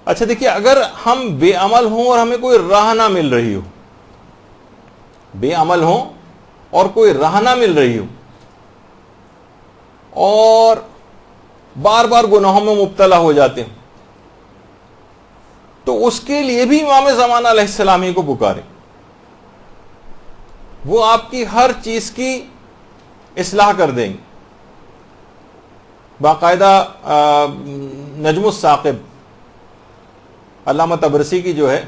اچھا دیکھیے، اگر ہم بے عمل ہوں اور ہمیں کوئی راہ نہ مل رہی ہو، بے عمل ہوں اور کوئی راہ نہ مل رہی ہو اور بار بار گناہوں میں مبتلا ہو جاتے ہیں، تو اس کے لیے بھی امام زمانہ علیہ السلام ہی کو پکارے. وہ آپ کی ہر چیز کی اصلاح کر دیں گے. باقاعدہ نجم الثاقب علامہ طبرسی کی جو ہے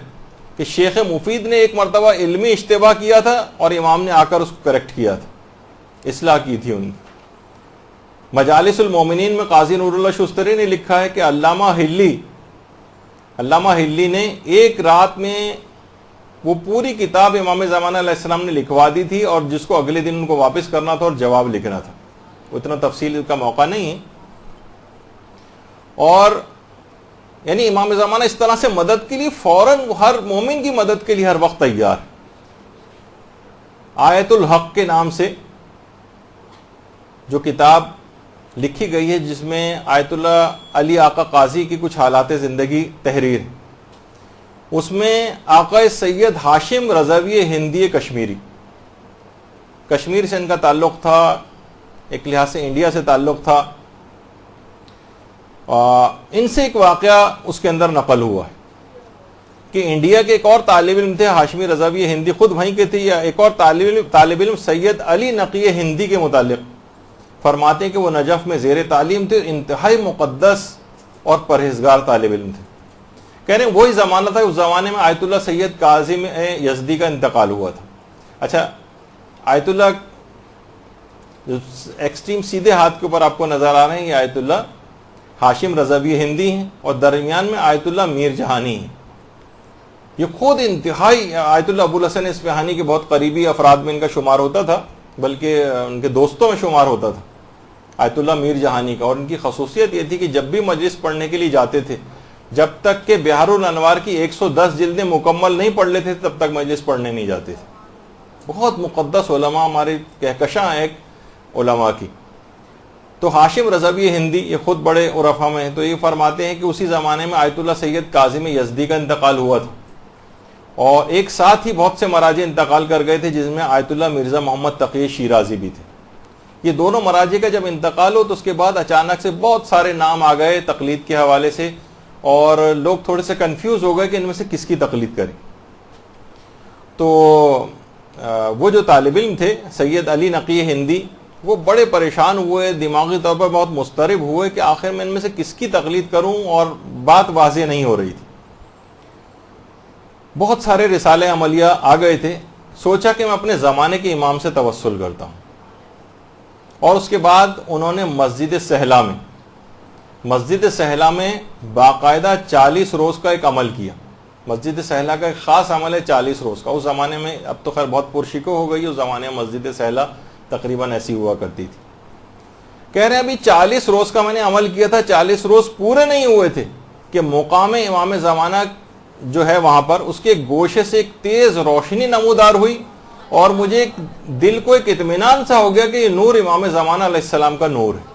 کہ شیخ مفید نے ایک مرتبہ علمی اشتباہ کیا تھا اور امام نے آ کر اس کو کریکٹ کیا تھا، اصلاح کی تھی ان کی. مجالس المومنین میں قاضی نور اللہ شستری نے لکھا ہے کہ علامہ ہلی نے ایک رات میں وہ پوری کتاب امام زمانہ علیہ السلام نے لکھوا دی تھی، اور جس کو اگلے دن ان کو واپس کرنا تھا اور جواب لکھنا تھا. اتنا تفصیل کا موقع نہیں ہے. اور یعنی امام زمانہ اس طرح سے مدد کے لیے فوراً ہر مومن کی مدد کے لیے ہر وقت تیار. آیت الحق کے نام سے جو کتاب لکھی گئی ہے، جس میں آیت اللہ علی آقا قاضی کی کچھ حالات زندگی تحریر ہے، اس میں آقا سید ہاشم رضوی ہندی کشمیری، کشمیر سے ان کا تعلق تھا، ایک لحاظ سے انڈیا سے تعلق تھا. ان سے ایک واقعہ اس کے اندر نقل ہوا ہے کہ انڈیا کے ایک اور طالب علم تھے ہاشمی رضوی ہندی، خود وہیں کے تھے. یا ایک اور طالب علم سید علی نقی ہندی کے متعلق فرماتے ہیں کہ وہ نجف میں زیر تعلیم تھے، انتہائی مقدس اور پرہیزگار طالب علم تھے. کہہ رہے ہیں وہی زمانہ تھا، اس زمانے میں آیت اللہ سید کاظم یزدی کا انتقال ہوا تھا. اچھا، آیت اللہ جو ایکسٹریم سیدھے ہاتھ کے اوپر آپ کو نظر آ رہے ہیں، یہ آیت اللہ ہاشم رضوی ہندی ہیں، اور درمیان میں آیت اللہ میر جہانی ہیں. یہ خود انتہائی آیت اللہ ابو الحسن اصفہانی کے بہت قریبی افراد میں ان کا شمار ہوتا تھا، بلکہ ان کے دوستوں میں شمار ہوتا تھا آیت اللہ میر جہانی کا. اور ان کی خصوصیت یہ تھی کہ جب بھی مجلس پڑھنے کے لیے جاتے تھے، جب تک کہ بحار الانوار کی 110 جلدیں مکمل نہیں پڑھ لیتے تھے، تب تک مجلس پڑھنے نہیں جاتے تھے. بہت مقدس علماء، ہمارے کہکشاں ایک علماء کی. تو ہاشم رضوی ہندی یہ خود بڑے عرفا میں ہیں، تو یہ فرماتے ہیں کہ اسی زمانے میں آیت اللہ سید کاظم یزدی کا انتقال ہوا تھا، اور ایک ساتھ ہی بہت سے مراجع انتقال کر گئے تھے، جس میں آیت اللہ مرزا محمد تقی شیرازی بھی تھے. یہ دونوں مراجع کا جب انتقال ہو تو اس کے بعد اچانک سے بہت سارے نام آ گئے تقلید کے حوالے سے، اور لوگ تھوڑے سے کنفیوز ہو گئے کہ ان میں سے کس کی تقلید کریں. تو وہ جو طالب علم تھے سید علی نقی ہندی، وہ بڑے پریشان ہوئے، دماغی طور پر بہت مضطرب ہوئے کہ آخر میں ان میں سے کس کی تقلید کروں، اور بات واضح نہیں ہو رہی تھی. بہت سارے رسالے عملیہ آ گئے تھے. سوچا کہ میں اپنے زمانے کے امام سے توسل کرتا ہوں. اور اس کے بعد انہوں نے مسجد سہلا میں باقاعدہ 40 روز کا ایک عمل کیا. مسجد سہلا کا ایک خاص عمل ہے 40 روز کا. اس زمانے میں، اب تو خیر بہت پرشکو ہو گئی، اس زمانے میں مسجد سہلا تقریباً ایسی ہوا کرتی تھی. کہہ رہے ہیں ابھی 40 روز کا میں نے عمل کیا تھا، 40 روز پورے نہیں ہوئے تھے کہ مقام امام زمانہ جو ہے وہاں پر اس کے گوشے سے ایک تیز روشنی نمودار ہوئی، اور مجھے دل کو ایک اطمینان سا ہو گیا کہ یہ نور امام زمانہ علیہ السلام کا نور ہے.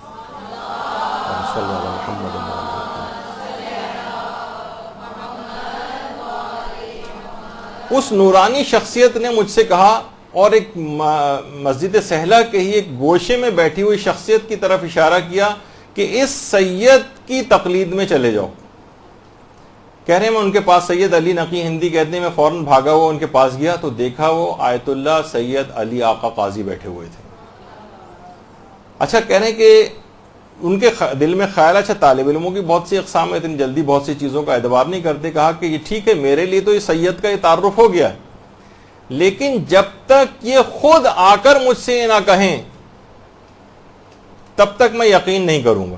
اس نورانی شخصیت نے مجھ سے کہا، اور ایک مسجد سہلا کے ہی ایک گوشے میں بیٹھی ہوئی شخصیت کی طرف اشارہ کیا کہ اس سید کی تقلید میں چلے جاؤ. کہہ رہے ہیں میں ان کے پاس، سید علی نقی ہندی کہتے ہیں، میں فوراً بھاگا ہوا ان کے پاس گیا تو دیکھا وہ آیت اللہ سید علی آقا قاضی بیٹھے ہوئے تھے. اچھا، کہہ رہے ہیں کہ ان کے دل میں خیال، اچھا طالب علموں کی بہت سی اقسام ہے، اتنی جلدی بہت سی چیزوں کا اعتبار نہیں کرتے. کہا کہ یہ ٹھیک ہے، میرے لیے تو یہ سید کا یہ تعارف ہو گیا ہے، لیکن جب تک یہ خود آ کر مجھ سے یہ نہ کہیں تب تک میں یقین نہیں کروں گا،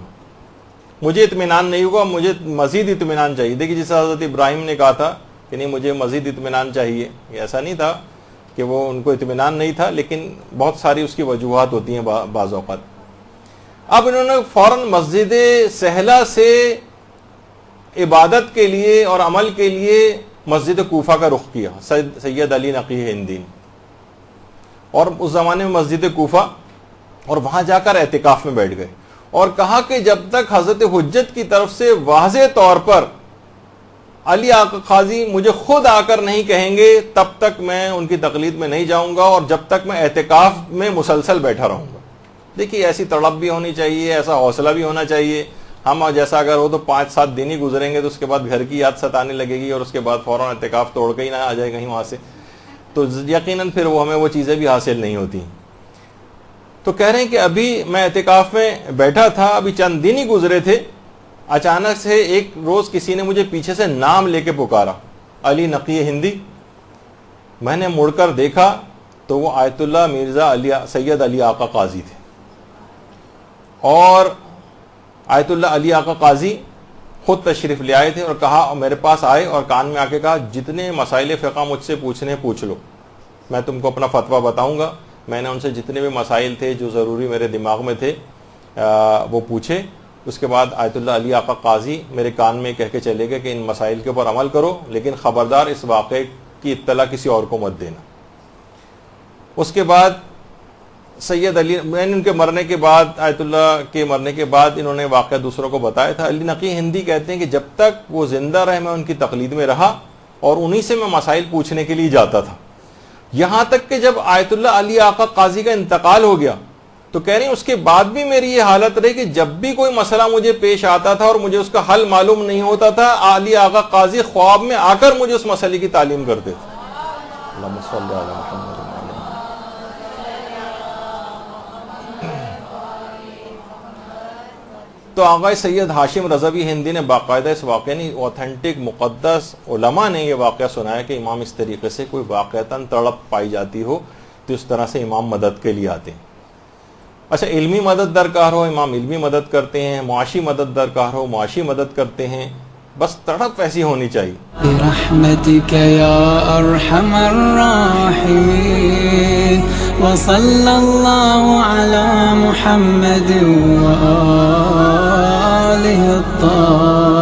مجھے اطمینان نہیں ہوگا، مجھے مزید اطمینان چاہیے. دیکھیے جیسے حضرت ابراہیم نے کہا تھا کہ نہیں مجھے مزید اطمینان چاہیے، یہ ایسا نہیں تھا کہ وہ ان کو اطمینان نہیں تھا، لیکن بہت ساری اس کی وجوہات ہوتی ہیں بعض اوقات. اب انہوں نے فوراً مسجد سہلا سے عبادت کے لیے اور عمل کے لیے مسجد کوفہ کا رخ کیا، سید علی نقی ہندی نے، اور اس زمانے میں مسجد کوفہ، اور وہاں جا کر اعتکاف میں بیٹھ گئے. اور کہا کہ جب تک حضرت حجت کی طرف سے واضح طور پر علی آقا قاضی مجھے خود آ کر نہیں کہیں گے تب تک میں ان کی تقلید میں نہیں جاؤں گا، اور جب تک میں اعتکاف میں مسلسل بیٹھا رہوں گا۔ دیکھیے ایسی تڑپ بھی ہونی چاہیے، ایسا حوصلہ بھی ہونا چاہیے۔ ہم جیسا اگر وہ تو 5-7 دن ہی گزریں گے تو اس کے بعد گھر کی یاد ستانے لگے گی، اور اس کے بعد فوراً اعتکاف توڑ کے ہی نہ آ جائے کہیں وہاں سے، تو یقیناً پھر وہ ہمیں وہ چیزیں بھی حاصل نہیں ہوتی۔ تو کہہ رہے ہیں کہ ابھی میں اعتکاف میں بیٹھا تھا، ابھی چند دن ہی گزرے تھے، اچانک سے ایک روز کسی نے مجھے پیچھے سے نام لے کے پکارا، علی نقی ہندی۔ میں نے مڑ کر دیکھا تو وہ آیت اللہ مرزا سید علی آقا قاضی تھے، اور آیت اللہ علی آقا قاضی خود تشریف لے آئے تھے، اور کہا، میرے پاس آئے اور کان میں آ کے کہا، جتنے مسائل فقہ مجھ سے پوچھنے پوچھ لو، میں تم کو اپنا فتویٰ بتاؤں گا۔ میں نے ان سے جتنے بھی مسائل تھے جو ضروری میرے دماغ میں تھے وہ پوچھے۔ اس کے بعد آیت اللہ علی آقا قاضی میرے کان میں کہہ کے چلے گئے کہ ان مسائل کے اوپر عمل کرو، لیکن خبردار اس واقعے کی اطلاع کسی اور کو مت دینا۔ اس کے بعد سید علی، میں نے ان کے مرنے کے بعد، آیت اللہ کے مرنے کے بعد انہوں نے واقعہ دوسروں کو بتایا تھا۔ علی نقی ہندی کہتے ہیں کہ جب تک وہ زندہ رہے میں ان کی تقلید میں رہا، اور انہی سے میں مسائل پوچھنے کے لیے جاتا تھا، یہاں تک کہ جب آیت اللہ علی آقا قاضی کا انتقال ہو گیا تو کہہ رہے ہیں اس کے بعد بھی میری یہ حالت رہی کہ جب بھی کوئی مسئلہ مجھے پیش آتا تھا اور مجھے اس کا حل معلوم نہیں ہوتا تھا، علی آقا قاضی خواب میں آ کر مجھے اس مسئلے کی تعلیم کرتے تھے۔ اللہم صلی علی محمد۔ تو آغا سید ہاشم رضوی ہندی نے باقاعدہ اس واقعہ نہیں، اوتھینٹک مقدس علماء نے یہ واقعہ سنایا کہ امام اس طریقے سے کوئی واقعتاً تڑپ پائی جاتی ہو تو اس طرح سے امام مدد کے لیے آتے ہیں۔ اچھا، علمی مدد درکار ہو امام علمی مدد کرتے ہیں، معاشی مدد درکار ہو معاشی مدد کرتے ہیں، بس تڑپ ایسی ہونی چاہیے۔ برحمتک یا ارحم الراحمین وصلی اللہ علی محمد وآلہ الطاہرین۔